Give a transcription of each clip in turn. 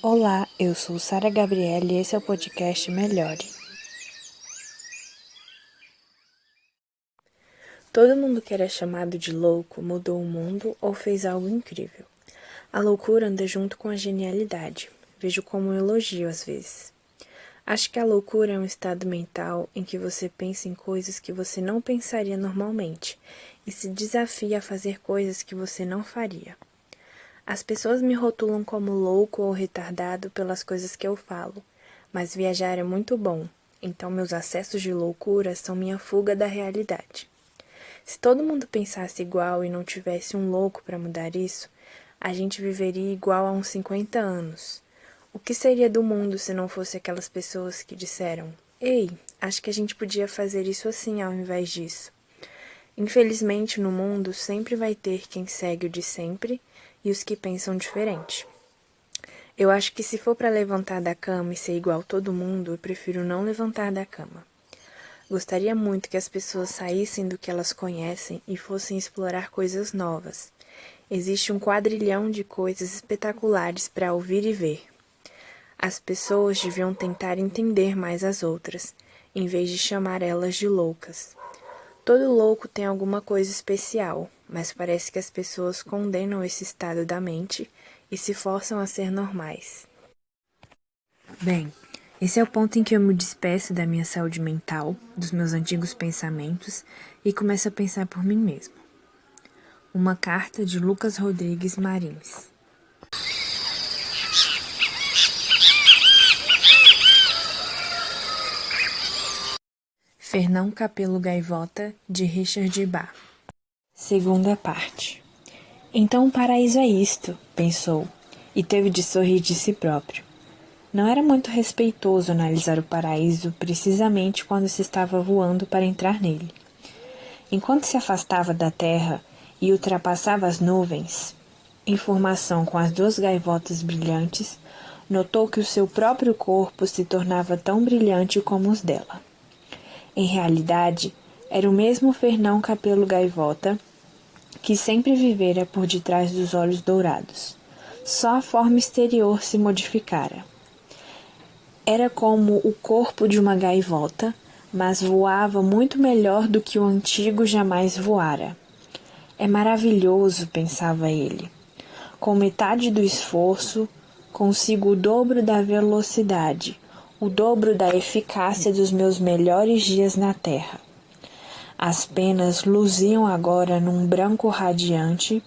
Olá, eu sou Sara Gabriele e esse é o podcast Melhore. Todo mundo que era chamado de louco mudou o mundo ou fez algo incrível. A loucura anda junto com a genialidade. Vejo como um elogio às vezes. Acho que a loucura é um estado mental em que você pensa em coisas que você não pensaria normalmente e se desafia a fazer coisas que você não faria. As pessoas me rotulam como louco ou retardado pelas coisas que eu falo, mas viajar é muito bom, então meus acessos de loucura são minha fuga da realidade. Se todo mundo pensasse igual e não tivesse um louco para mudar isso, a gente viveria igual a uns 50 anos. O que seria do mundo se não fosse aquelas pessoas que disseram: "Ei, acho que a gente podia fazer isso assim ao invés disso"? Infelizmente, no mundo sempre vai ter quem segue o de sempre e os que pensam diferente. Eu acho que se for para levantar da cama e ser igual todo mundo, eu prefiro não levantar da cama. Gostaria muito que as pessoas saíssem do que elas conhecem e fossem explorar coisas novas. Existe um quadrilhão de coisas espetaculares para ouvir e ver. As pessoas deviam tentar entender mais as outras, em vez de chamar elas de loucas. Todo louco tem alguma coisa especial, mas parece que as pessoas condenam esse estado da mente e se forçam a ser normais. Bem, esse é o ponto em que eu me despeço da minha saúde mental, dos meus antigos pensamentos e começo a pensar por mim mesmo. Uma carta de Lucas Rodrigues Marins. Fernão Capelo Gaivota, de Richard Bach. Segunda parte. Então o paraíso é isto, pensou, e teve de sorrir de si próprio. Não era muito respeitoso analisar o paraíso precisamente quando se estava voando para entrar nele. Enquanto se afastava da terra e ultrapassava as nuvens, em formação com as duas gaivotas brilhantes, notou que o seu próprio corpo se tornava tão brilhante como os dela. Em realidade, era o mesmo Fernão Capelo Gaivota que sempre vivera por detrás dos olhos dourados. Só a forma exterior se modificara. Era como o corpo de uma gaivota, mas voava muito melhor do que o antigo jamais voara. É maravilhoso, pensava ele. Com metade do esforço, consigo o dobro da velocidade, o dobro da eficácia dos meus melhores dias na terra. As penas luziam agora num branco radiante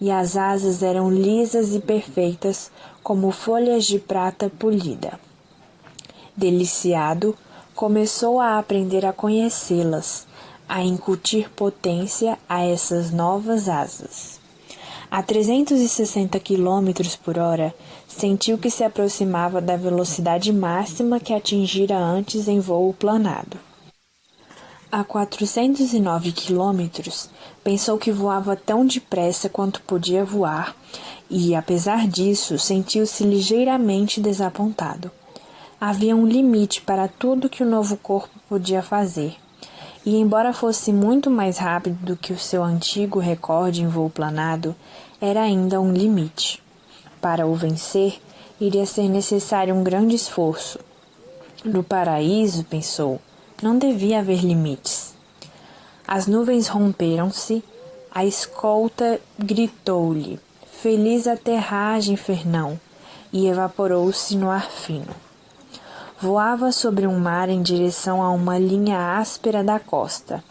e as asas eram lisas e perfeitas como folhas de prata polida. Deliciado, começou a aprender a conhecê-las, a incutir potência a essas novas asas. A 360 km por hora, sentiu que se aproximava da velocidade máxima que atingira antes em voo planado. A 409 quilômetros, pensou que voava tão depressa quanto podia voar e, apesar disso, sentiu-se ligeiramente desapontado. Havia um limite para tudo que o novo corpo podia fazer, e embora fosse muito mais rápido do que o seu antigo recorde em voo planado, era ainda um limite. Para o vencer, iria ser necessário um grande esforço. No paraíso, pensou, não devia haver limites. As nuvens romperam-se, a escolta gritou-lhe, feliz aterragem, Fernão, e evaporou-se no ar fino. Voava sobre um mar em direção a uma linha áspera da costa.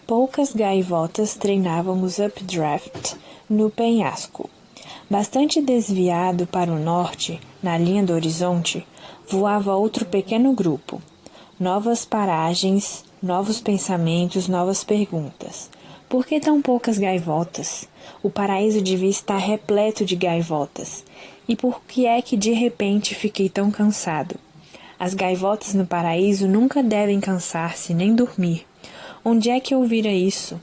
Poucas gaivotas treinavam os updraft no penhasco. Bastante desviado para o norte, na linha do horizonte, voava outro pequeno grupo. Novas paragens, novos pensamentos, novas perguntas. Por que tão poucas gaivotas? O paraíso devia estar repleto de gaivotas. E por que é que de repente fiquei tão cansado? As gaivotas no paraíso nunca devem cansar-se nem dormir. Onde é que eu vira isso?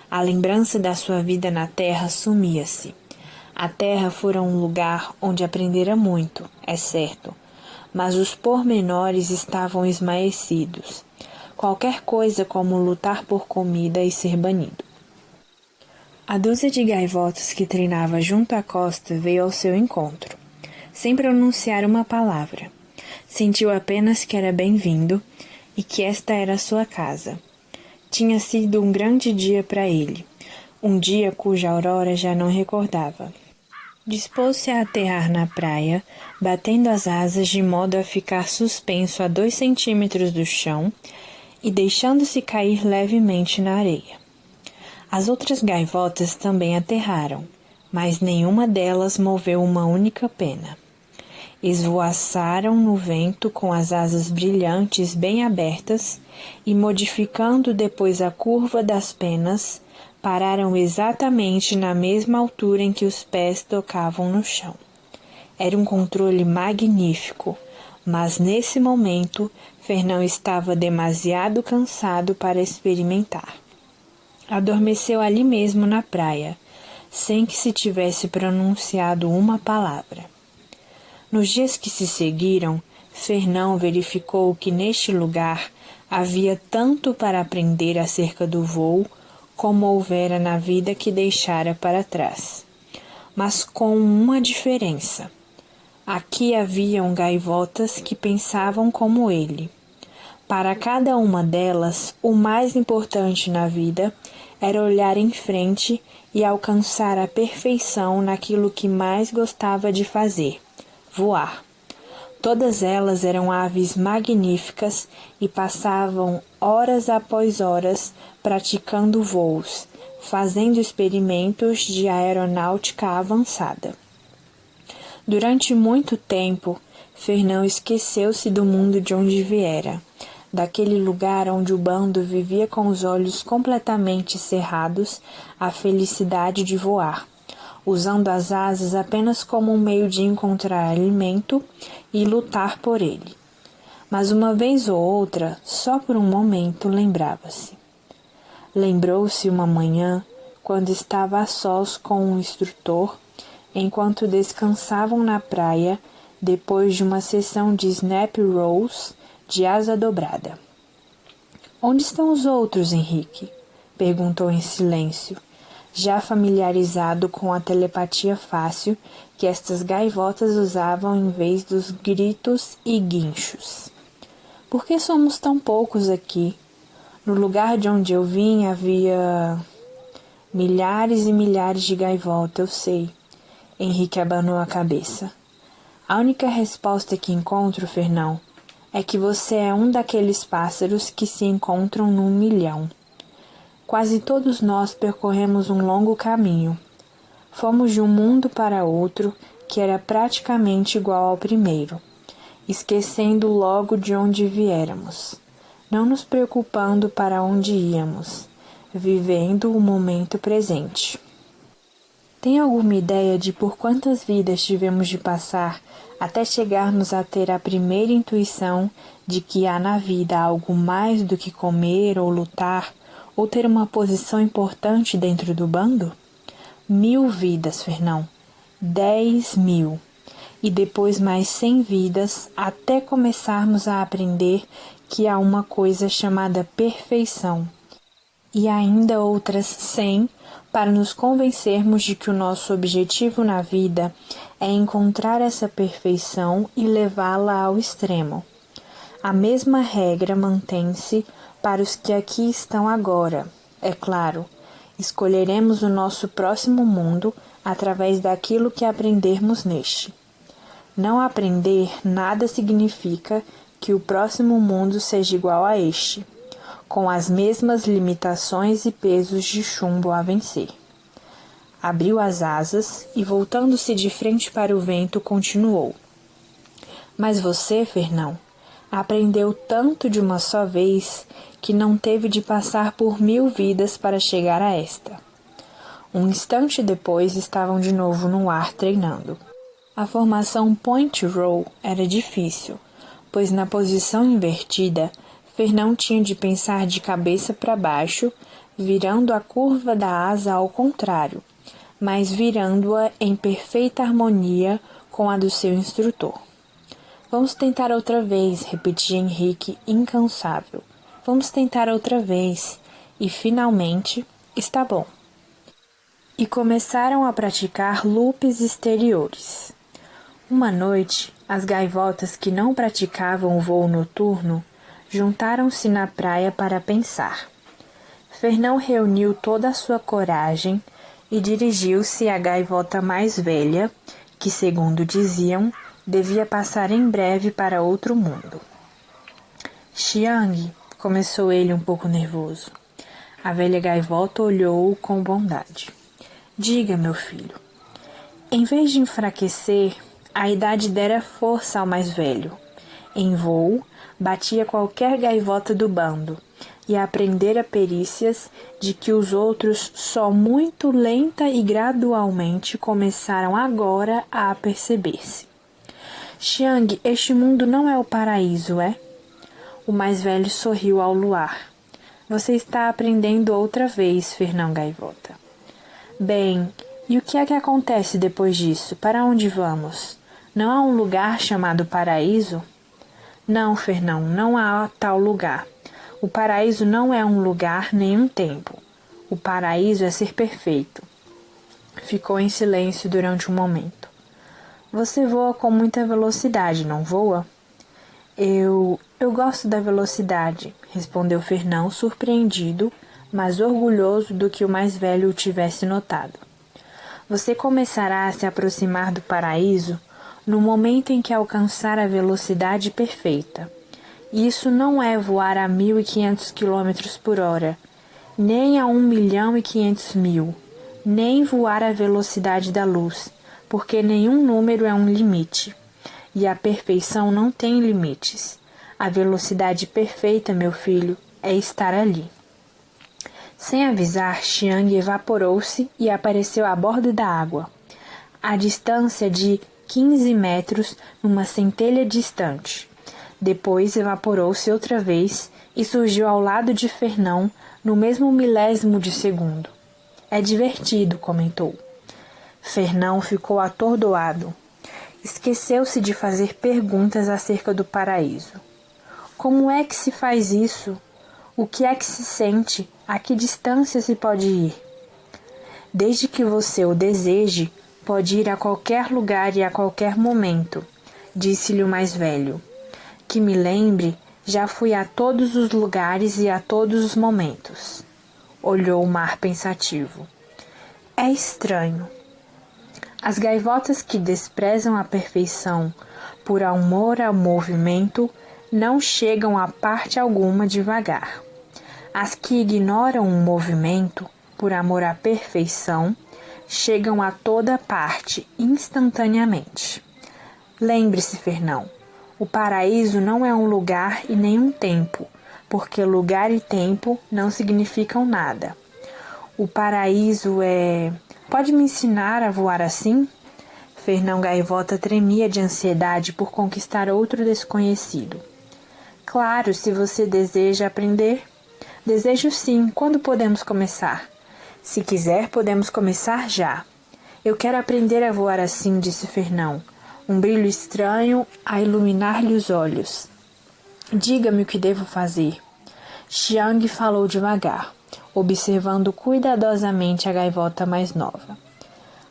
A lembrança da sua vida na terra sumia-se. A terra fora um lugar onde aprendera muito, é certo, mas os pormenores estavam esmaecidos. Qualquer coisa como lutar por comida e ser banido. A dúzia de gaivotas que treinava junto à costa veio ao seu encontro. sem pronunciar uma palavra. Sentiu apenas que era bem-vindo e que esta era a sua casa. Tinha sido um grande dia para ele, um dia cuja aurora já não recordava. Dispôs-se a aterrar na praia, batendo as asas de modo a ficar suspenso a 2 centímetros do chão e deixando-se cair levemente na areia. As outras gaivotas também aterraram, mas nenhuma delas moveu uma única pena. Esvoaçaram no vento com as asas brilhantes bem abertas e, modificando depois a curva das penas, pararam exatamente na mesma altura em que os pés tocavam no chão. Era um controle magnífico, mas nesse momento Fernão estava demasiado cansado para experimentar. Adormeceu ali mesmo na praia, sem que se tivesse pronunciado uma palavra. Nos dias que se seguiram, Fernão verificou que neste lugar havia tanto para aprender acerca do voo como houvera na vida que deixara para trás. Mas com uma diferença. Aqui haviam gaivotas que pensavam como ele. Para cada uma delas, o mais importante na vida era olhar em frente e alcançar a perfeição naquilo que mais gostava de fazer, voar. Todas elas eram aves magníficas e passavam horas após horas praticando voos, fazendo experimentos de aeronáutica avançada. Durante muito tempo, Fernão esqueceu-se do mundo de onde viera, daquele lugar onde o bando vivia com os olhos completamente cerrados à felicidade de voar, usando as asas apenas como um meio de encontrar alimento e lutar por ele. Mas uma vez ou outra, só por um momento, lembrava-se. Lembrou-se uma manhã, quando estava a sós com um instrutor, enquanto descansavam na praia, depois de uma sessão de snap rolls de asa dobrada. "Onde estão os outros, Henrique?" perguntou em silêncio, já familiarizado com a telepatia fácil que estas gaivotas usavam em vez dos gritos e guinchos. "Por que somos tão poucos aqui? No lugar de onde eu vim havia milhares e milhares de gaivotas, eu sei." Henrique abanou a cabeça. "A única resposta que encontro, Fernão, é que você é um daqueles pássaros que se encontram num milhão. Quase todos nós percorremos um longo caminho. Fomos de um mundo para outro que era praticamente igual ao primeiro, esquecendo logo de onde viéramos, não nos preocupando para onde íamos, vivendo o momento presente. Tem alguma ideia de por quantas vidas tivemos de passar até chegarmos a ter a primeira intuição de que há na vida algo mais do que comer ou lutar ou ter uma posição importante dentro do bando? 1000 vidas, Fernão. 10.000. E depois mais 100 vidas até começarmos a aprender que há uma coisa chamada perfeição. E ainda outras 100 para nos convencermos de que o nosso objetivo na vida é encontrar essa perfeição e levá-la ao extremo. A mesma regra mantém-se para os que aqui estão agora. É claro, escolheremos o nosso próximo mundo através daquilo que aprendermos neste. Não aprender nada significa que o próximo mundo seja igual a este, com as mesmas limitações e pesos de chumbo a vencer. Abriu as asas e, voltando-se de frente para o vento, continuou. Mas você, Fernão, aprendeu tanto de uma só vez que não teve de passar por 1000 vidas para chegar a esta. Um instante depois estavam de novo no ar treinando. A formação point roll era difícil, pois na posição invertida, Fernão tinha de pensar de cabeça para baixo, virando a curva da asa ao contrário, mas virando-a em perfeita harmonia com a do seu instrutor. "Vamos tentar outra vez", repetia Henrique, incansável. "Vamos tentar outra vez." E, finalmente, "Está bom." E começaram a praticar loops exteriores. Uma noite, as gaivotas que não praticavam o voo noturno juntaram-se na praia para pensar. Fernão reuniu toda a sua coragem e dirigiu-se à gaivota mais velha, que, segundo diziam, devia passar em breve para outro mundo. Xiang, começou ele um pouco nervoso. A velha gaivota olhou-o com bondade. Diga, meu filho. Em vez de enfraquecer, a idade dera força ao mais velho. Em voo, batia qualquer gaivota do bando e aprendera perícias de que os outros só muito lenta e gradualmente começaram agora a aperceber-se. Xiang, este mundo não é o paraíso, é? O mais velho sorriu ao luar. Você está aprendendo outra vez, Fernão Gaivota. Bem, e o que é que acontece depois disso? Para onde vamos? Não há um lugar chamado paraíso? Não, Fernão, não há tal lugar. O paraíso não é um lugar nem um tempo. O paraíso é ser perfeito. Ficou em silêncio durante um momento. Você voa com muita velocidade, não voa? Eu gosto da velocidade, respondeu Fernão, surpreendido, mas orgulhoso do que o mais velho o tivesse notado. Você começará a se aproximar do paraíso no momento em que alcançar a velocidade perfeita. Isso não é voar a 1.500 km por hora, nem a 1.500.000, nem voar à velocidade da luz, porque nenhum número é um limite. E a perfeição não tem limites. A velocidade perfeita, meu filho, é estar ali. Sem avisar, Xiang evaporou-se e apareceu à borda da água, à distância de 15 metros, numa centelha distante. Depois evaporou-se outra vez e surgiu ao lado de Fernão no mesmo milésimo de segundo. É divertido, comentou. Fernão ficou atordoado. Esqueceu-se de fazer perguntas acerca do paraíso. Como é que se faz isso? O que é que se sente? A que distância se pode ir? Desde que você o deseje, pode ir a qualquer lugar e a qualquer momento, disse-lhe o mais velho. Que me lembre, já fui a todos os lugares e a todos os momentos. Olhou o mar pensativo. É estranho. As gaivotas que desprezam a perfeição por amor ao movimento não chegam a parte alguma devagar. As que ignoram o movimento por amor à perfeição chegam a toda parte instantaneamente. Lembre-se, Fernão, o paraíso não é um lugar e nem um tempo, porque lugar e tempo não significam nada. O paraíso é... Pode me ensinar a voar assim? Fernão Gaivota tremia de ansiedade por conquistar outro desconhecido. Claro, se você deseja aprender. Desejo sim. Quando podemos começar? Se quiser, podemos começar já. Eu quero aprender a voar assim, disse Fernão, um brilho estranho a iluminar-lhe os olhos. Diga-me o que devo fazer. Xiang falou devagar, observando cuidadosamente a gaivota mais nova.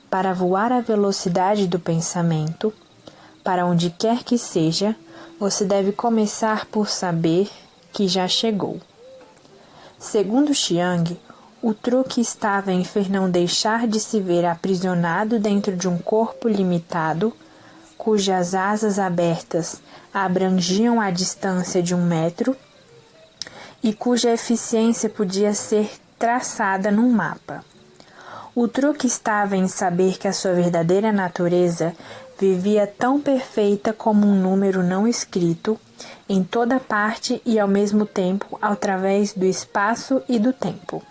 Para voar à velocidade do pensamento, para onde quer que seja, você deve começar por saber que já chegou. Segundo Xiang, o truque estava em Fernão deixar de se ver aprisionado dentro de um corpo limitado, cujas asas abertas abrangiam a distância de 1 metro e cuja eficiência podia ser traçada num mapa. O truque estava em saber que a sua verdadeira natureza vivia tão perfeita como um número não escrito, em toda parte e ao mesmo tempo através do espaço e do tempo.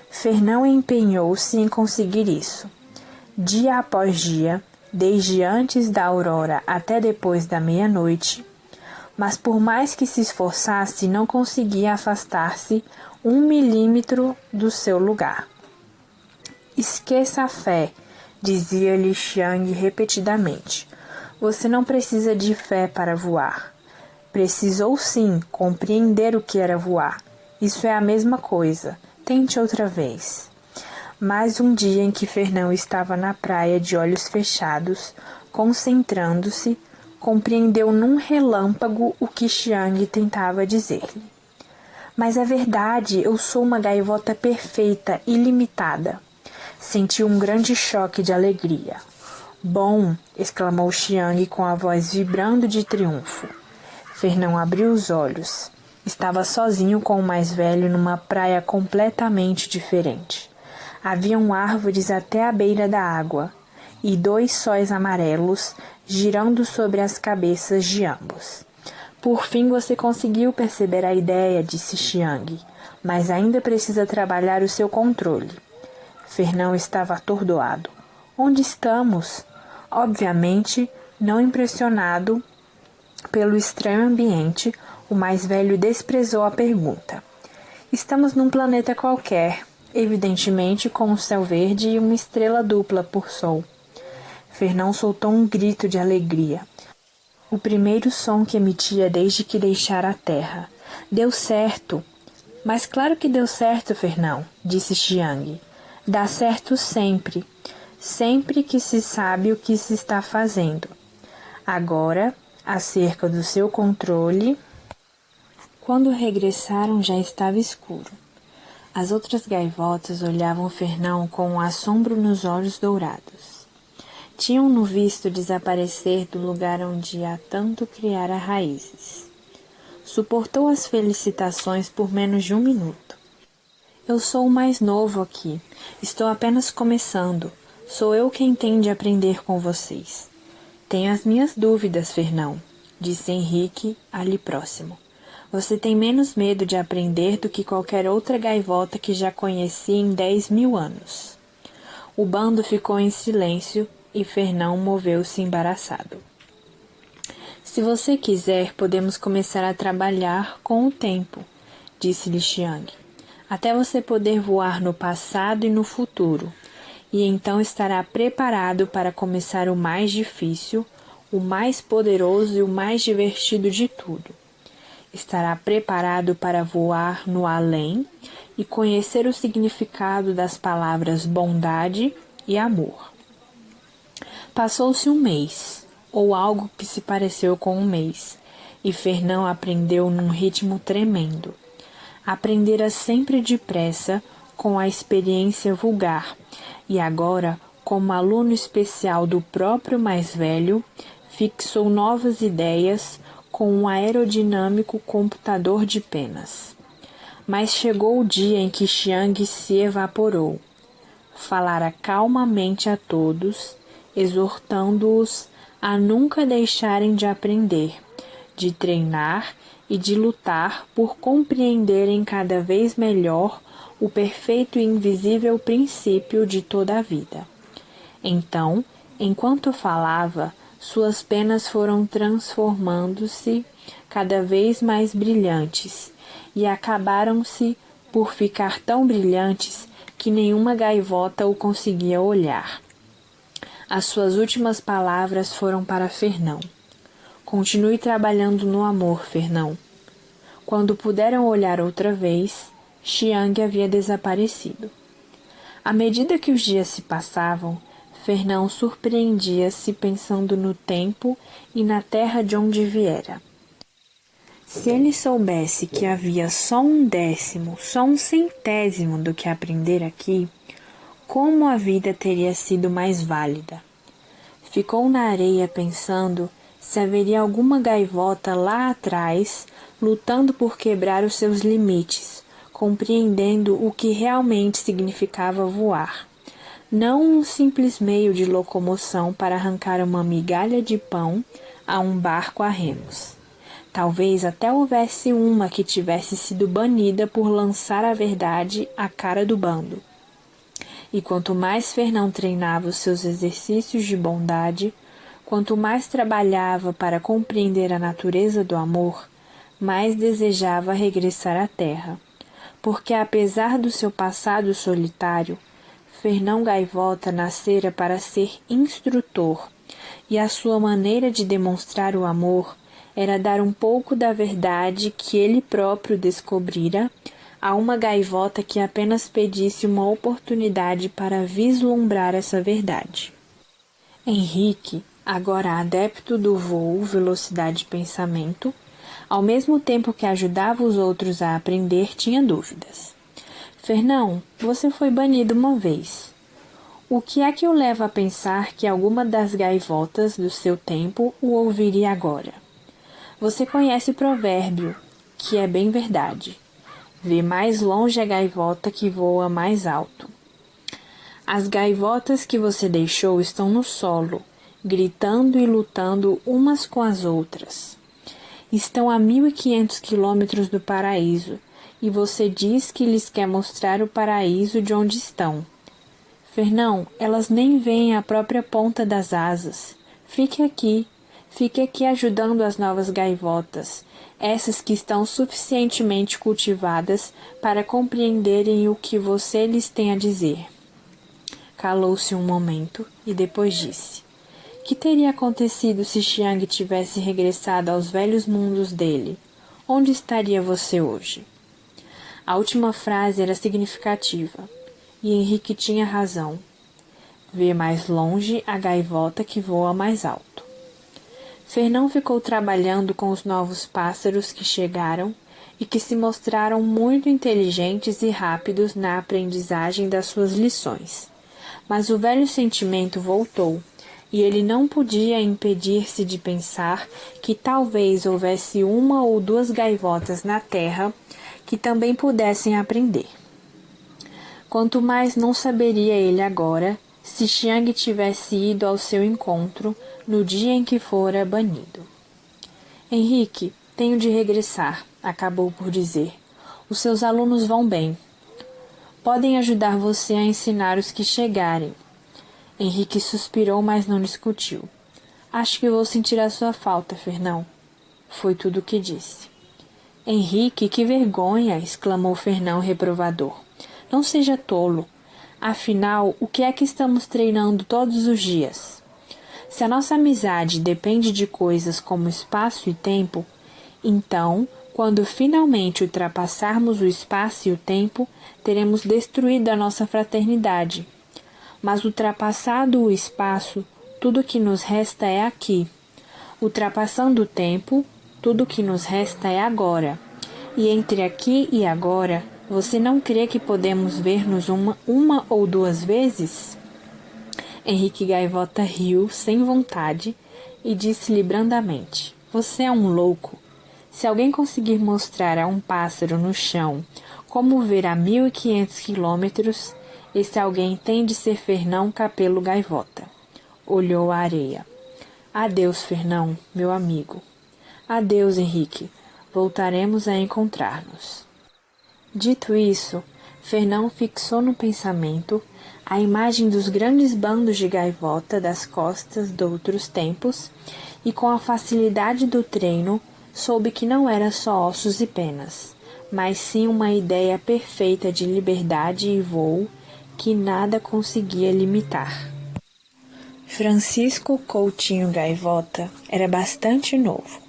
Fernão empenhou-se em conseguir isso. Dia após dia, desde antes da aurora até depois da meia-noite, mas por mais que se esforçasse, não conseguia afastar-se 1 milímetro do seu lugar. Esqueça a fé, dizia-lhe Xiang repetidamente. Você não precisa de fé para voar. Precisou sim compreender o que era voar. Isso é a mesma coisa. Tente outra vez. Mais um dia em que Fernão estava na praia de olhos fechados, Concentrando-se, compreendeu num relâmpago o que Xiang tentava dizer-lhe. Mas é verdade, eu sou uma gaivota perfeita, ilimitada. Sentiu um grande choque de alegria. Bom, exclamou Xiang com a voz vibrando de triunfo. Fernão abriu os olhos. Estava sozinho com o mais velho numa praia completamente diferente. Haviam árvores até a beira da água e 2 sóis amarelos girando sobre as cabeças de ambos. Por fim você conseguiu perceber a ideia, disse Xiang, mas ainda precisa trabalhar o seu controle. Fernão estava atordoado. Onde estamos? Obviamente, não impressionado pelo estranho ambiente, o mais velho desprezou a pergunta. Estamos num planeta qualquer, evidentemente com um céu verde e uma estrela dupla por sol. Fernão soltou um grito de alegria. O primeiro som que emitia desde que deixara a terra. Deu certo. Mas claro que deu certo, Fernão, disse Xiang. Dá certo sempre. Sempre que se sabe o que se está fazendo. Agora, acerca do seu controle... Quando regressaram já estava escuro. As outras gaivotas olhavam Fernão com um assombro nos olhos dourados. Tinham-no visto desaparecer do lugar onde há tanto criara raízes. Suportou as felicitações por menos de 1 minuto. Eu sou o mais novo aqui. Estou apenas começando. Sou eu quem tem de aprender com vocês. Tenho as minhas dúvidas, Fernão, disse Henrique, ali próximo. Você tem menos medo de aprender do que qualquer outra gaivota que já conheci em 10.000 anos. O bando ficou em silêncio e Fernão moveu-se embaraçado. Se você quiser, podemos começar a trabalhar com o tempo, disse-lhe Xiang, até você poder voar no passado e no futuro, e então estará preparado para começar o mais difícil, o mais poderoso e o mais divertido de tudo. Estará preparado para voar no além e conhecer o significado das palavras bondade e amor. Passou-se 1 mês, ou algo que se pareceu com 1 mês, e Fernão aprendeu num ritmo tremendo. Aprendera sempre depressa, com a experiência vulgar, e agora, como aluno especial do próprio mais velho, fixou novas ideias com um aerodinâmico computador de penas. Mas chegou o dia em que Xiang se evaporou. Falara calmamente a todos, exortando-os a nunca deixarem de aprender, de treinar e de lutar por compreenderem cada vez melhor o perfeito e invisível princípio de toda a vida. Então, enquanto falava, suas penas foram transformando-se cada vez mais brilhantes e acabaram-se por ficar tão brilhantes que nenhuma gaivota o conseguia olhar. As suas últimas palavras foram para Fernão. Continue trabalhando no amor, Fernão. Quando puderam olhar outra vez, Xiang havia desaparecido. À medida que os dias se passavam, Fernão surpreendia-se pensando no tempo e na terra de onde viera. Se ele soubesse que havia só 1/10, só 1/100º do que aprender aqui, como a vida teria sido mais válida. Ficou na areia pensando se haveria alguma gaivota lá atrás lutando por quebrar os seus limites, compreendendo o que realmente significava voar. Não um simples meio de locomoção para arrancar uma migalha de pão a um barco a remos. Talvez até houvesse uma que tivesse sido banida por lançar a verdade à cara do bando. E quanto mais Fernão treinava os seus exercícios de bondade, quanto mais trabalhava para compreender a natureza do amor, mais desejava regressar à terra, porque apesar do seu passado solitário, Fernão Gaivota nascera para ser instrutor, e a sua maneira de demonstrar o amor era dar um pouco da verdade que ele próprio descobrira a uma gaivota que apenas pedisse uma oportunidade para vislumbrar essa verdade. Henrique, agora adepto do voo, velocidade de pensamento, ao mesmo tempo que ajudava os outros a aprender, tinha dúvidas. Fernão, você foi banido uma vez. O que é que o leva a pensar que alguma das gaivotas do seu tempo o ouviria agora? Você conhece o provérbio, que é bem verdade. Vê mais longe a gaivota que voa mais alto. As gaivotas que você deixou estão no solo, gritando e lutando umas com as outras. Estão a 1.500 quilômetros do paraíso, e você diz que lhes quer mostrar o paraíso de onde estão. Fernão, elas nem veem a própria ponta das asas. Fique aqui ajudando as novas gaivotas, essas que estão suficientemente cultivadas para compreenderem o que você lhes tem a dizer. Calou-se um momento e depois disse: que teria acontecido se Xiang tivesse regressado aos velhos mundos dele? Onde estaria você hoje? A última frase era significativa, e Henrique tinha razão. Vê mais longe a gaivota que voa mais alto. Fernão ficou trabalhando com os novos pássaros que chegaram e que se mostraram muito inteligentes e rápidos na aprendizagem das suas lições. Mas o velho sentimento voltou, e ele não podia impedir-se de pensar que talvez houvesse uma ou duas gaivotas na terra que também pudessem aprender. Quanto mais não saberia ele agora se Xiang tivesse ido ao seu encontro no dia em que fora banido. Henrique, tenho de regressar, acabou por dizer. Os seus alunos vão bem. Podem ajudar você a ensinar os que chegarem. Henrique suspirou, mas não discutiu. Acho que vou sentir a sua falta, Fernão. Foi tudo o que disse. Henrique, que vergonha! Exclamou Fernão reprovador. Não seja tolo. Afinal, o que é que estamos treinando todos os dias? Se a nossa amizade depende de coisas como espaço e tempo, então, quando finalmente ultrapassarmos o espaço e o tempo, teremos destruído a nossa fraternidade. Mas ultrapassado o espaço, tudo que nos resta é aqui. Ultrapassando o tempo, tudo que nos resta é agora. E entre aqui e agora, você não crê que podemos ver-nos uma ou duas vezes? Henrique Gaivota riu sem vontade e disse-lhe brandamente: Você é um louco. Se alguém conseguir mostrar a um pássaro no chão como ver a 1.500 quilômetros, esse alguém tem de ser Fernão Capelo Gaivota. Olhou a areia. Adeus, Fernão, meu amigo. Adeus, Henrique. Voltaremos a encontrar-nos. Dito isso, Fernão fixou no pensamento a imagem dos grandes bandos de gaivota das costas de outros tempos e, com a facilidade do treino, soube que não era só ossos e penas, mas sim uma ideia perfeita de liberdade e voo que nada conseguia limitar. Francisco Coutinho Gaivota era bastante novo,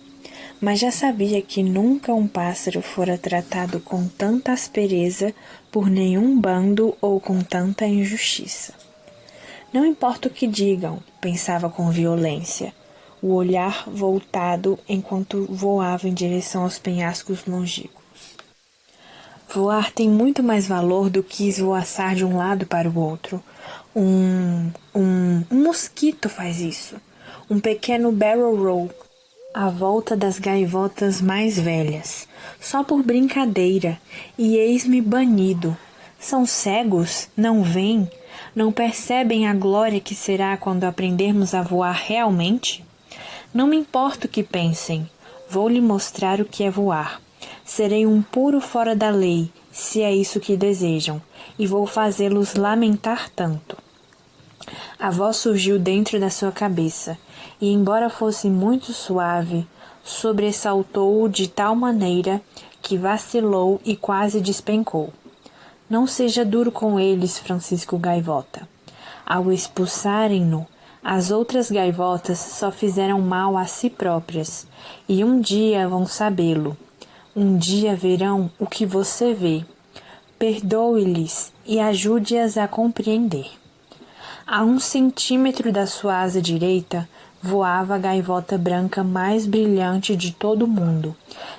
mas já sabia que nunca um pássaro fora tratado com tanta aspereza por nenhum bando ou com tanta injustiça. Não importa o que digam, pensava com violência, o olhar voltado enquanto voava em direção aos penhascos longínquos. Voar tem muito mais valor do que esvoaçar de um lado para o outro. Um mosquito faz isso. Um pequeno barrel roll à volta das gaivotas mais velhas, só por brincadeira, e eis-me banido. São cegos? Não veem? Não percebem a glória que será quando aprendermos a voar realmente? Não me importa o que pensem, vou lhe mostrar o que é voar. Serei um puro fora da lei, se é isso que desejam, e vou fazê-los lamentar tanto. A voz surgiu dentro da sua cabeça, e embora fosse muito suave, sobressaltou-o de tal maneira que vacilou e quase despencou. Não seja duro com eles, Francisco Gaivota. Ao expulsarem-no, as outras gaivotas só fizeram mal a si próprias, e um dia vão sabê-lo. Um dia verão o que você vê. Perdoe-lhes e ajude-as a compreender. A 1 centímetro da sua asa direita, voava a gaivota branca mais brilhante de todo o mundo,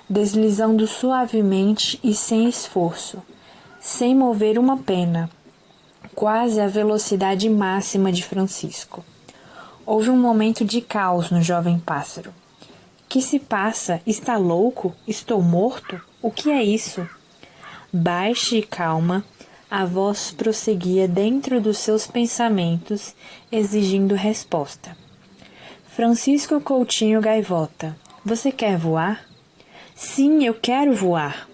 deslizando suavemente e sem esforço, sem mover uma pena, quase à velocidade máxima de Francisco. Houve um momento de caos no jovem pássaro. Que se passa? Está louco? Estou morto? O que é isso? Baixa e calma, a voz prosseguia dentro dos seus pensamentos, exigindo resposta. Francisco Coutinho Gaivota, você quer voar? Sim, eu quero voar.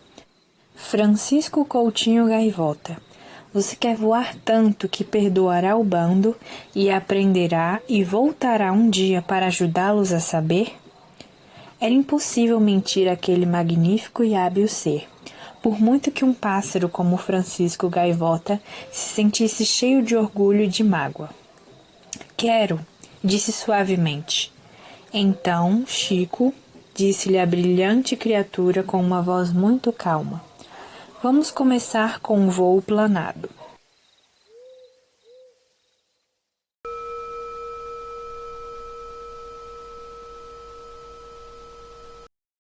Francisco Coutinho Gaivota, você quer voar tanto que perdoará o bando e aprenderá e voltará um dia para ajudá-los a saber? Era impossível mentir àquele magnífico e hábil ser, por muito que um pássaro como Francisco Gaivota se sentisse cheio de orgulho e de mágoa. Quero, disse suavemente. Então, Chico, disse-lhe a brilhante criatura com uma voz muito calma. Vamos começar com um voo planado.